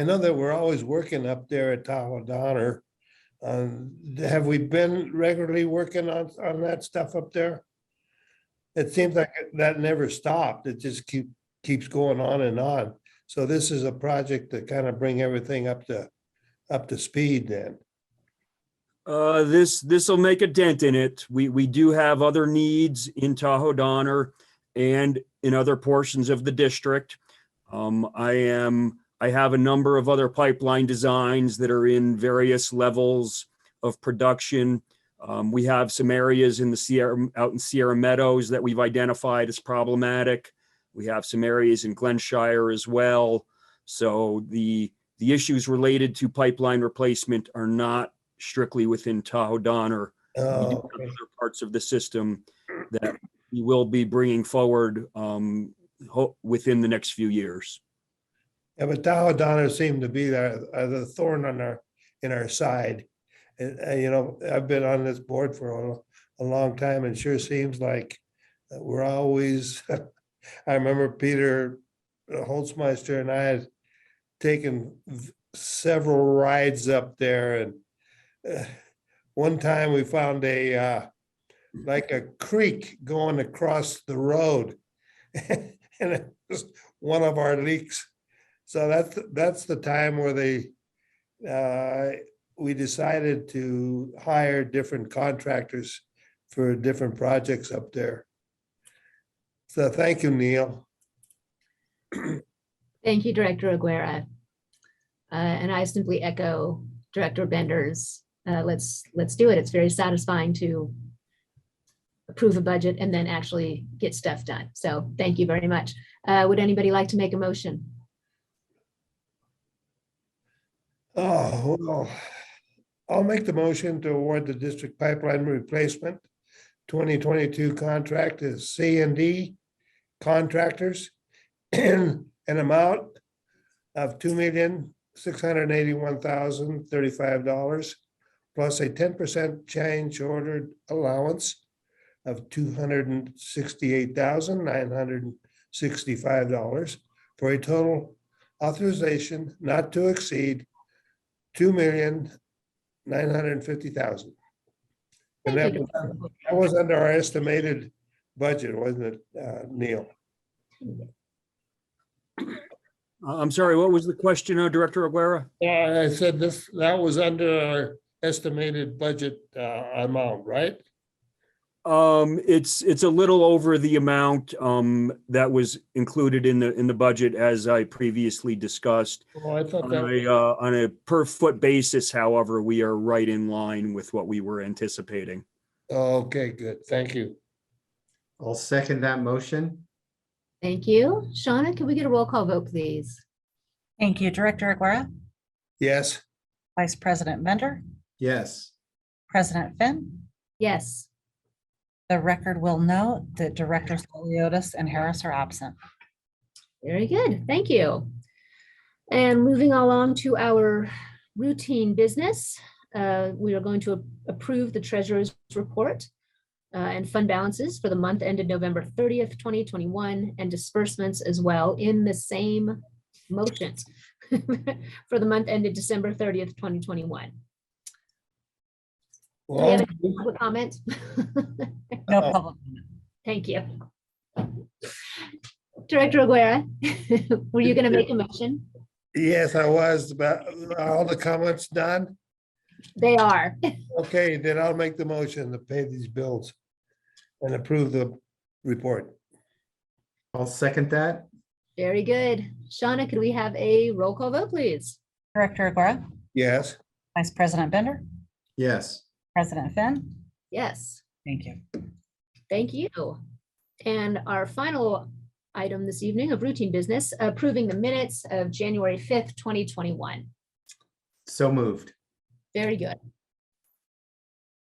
know that we're always working up there at Tahoe Donner. Have we been regularly working on that stuff up there? It seems like that never stopped. It just keeps going on and on. So this is a project to kind of bring everything up to speed then. This will make a dent in it. We do have other needs in Tahoe Donner and in other portions of the district. I have a number of other pipeline designs that are in various levels of production. We have some areas in out in Sierra Meadows that we've identified as problematic. We have some areas in Glenshire as well. So the issues related to pipeline replacement are not strictly within Tahoe Donner. We do have other parts of the system that we will be bringing forward within the next few years. Yeah, but Tahoe Donner seemed to be the thorn in our side. And, I've been on this board for a long time and sure seems like we're always, I remember Peter Holtzmeister and I had taken several rides up there, and one time we found like a creek going across the road and it was one of our leaks. So that's the time where we decided to hire different contractors for different projects up there. So thank you, Neil. Thank you, Director Aguera. And I simply echo Director Bender's. Let's do it. It's very satisfying to approve a budget and then actually get stuff done. So thank you very much. Would anybody like to make a motion? Oh, well, I'll make the motion to award the district pipeline replacement 2022 contract to C&D contractors in an amount of $2,681,035 plus a 10% change ordered allowance of $268,965 for a total authorization not to exceed $2,950,000. And that was under our estimated budget, wasn't it, Neil? I'm sorry, what was the question, Director Aguera? I said that was under our estimated budget amount, right? It's a little over the amount that was included in the budget as I previously discussed. Oh, I thought that. On a per foot basis, however, we are right in line with what we were anticipating. Okay, good. Thank you. I'll second that motion. Thank you. Shauna, can we get a roll call vote, please? Thank you, Director Aguera, Yes. Vice President Bender, Yes. President Finn. Yes. The record will note that Directors Liotis and Harris are absent. Very good. Thank you. And moving along to our routine business, we are going to approve the treasurer's report and fund balances for the month ended November 30th, 2021, and disbursements as well in the same motion for the month ended December 30th, 2021. Do we have any public comment? No public. Thank you. Director Aguera, were you going to make a motion? Yes, I was. About all the comments done? They are. Okay, then I'll make the motion to pay these bills. and approve the report. I'll second that. Very good. Shauna, could we have a roll call vote, please? Director Aguirre, Yes, Vice President Bender, Yes. President Finn. Yes, Thank you. thank you. And our final item this evening of routine business, approving the minutes of January 5th, 2021. So moved. Very good.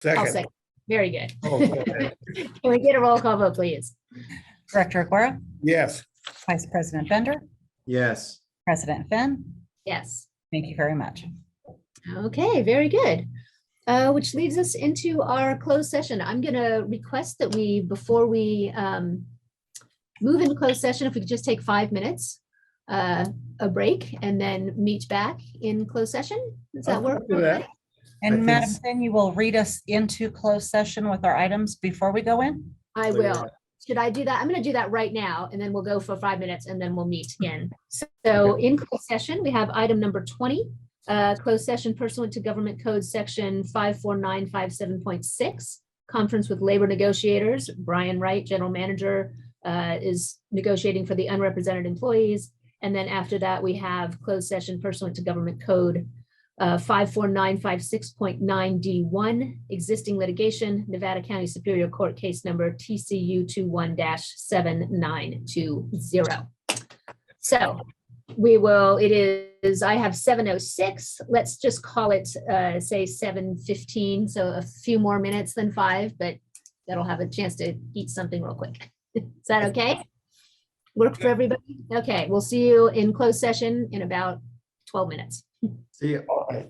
I'll second. second. Very good. Oh, okay. Can we get a roll call vote, please? Director Aguirre, Yes, Vice President Bender, Yes. President Finn. Yes. Thank you very much. Okay, very good. Which leads us into our closed session. I'm going to request that we, before we move into closed session, if we could just take 5 minutes, a break, and then meet back in closed session. Does that work? do that. Okay. I And think Madam s- Finn, you will read us into closed session with our items before we go in? I will. Should I do that? I'm going to do that right now, and then we'll go for 5 minutes, and then we'll meet in. So in closed session, we have item number 20, closed session pursuant to Government Code Section 54957.6, conference with labor negotiators. Brian Wright, General Manager, is negotiating for the unrepresented employees. And then after that, we have closed session pursuant to Government Code 54956.9D1, existing litigation, Nevada County Superior Court case number TCU 21-7920. So we will, I have 7:06. Let's just call it, say 7:15. So a few more minutes than 5, but that'll have a chance to eat something real quick. Is that okay? Work for everybody? Okay, we'll see you in closed session in about 12 minutes. See you. All right.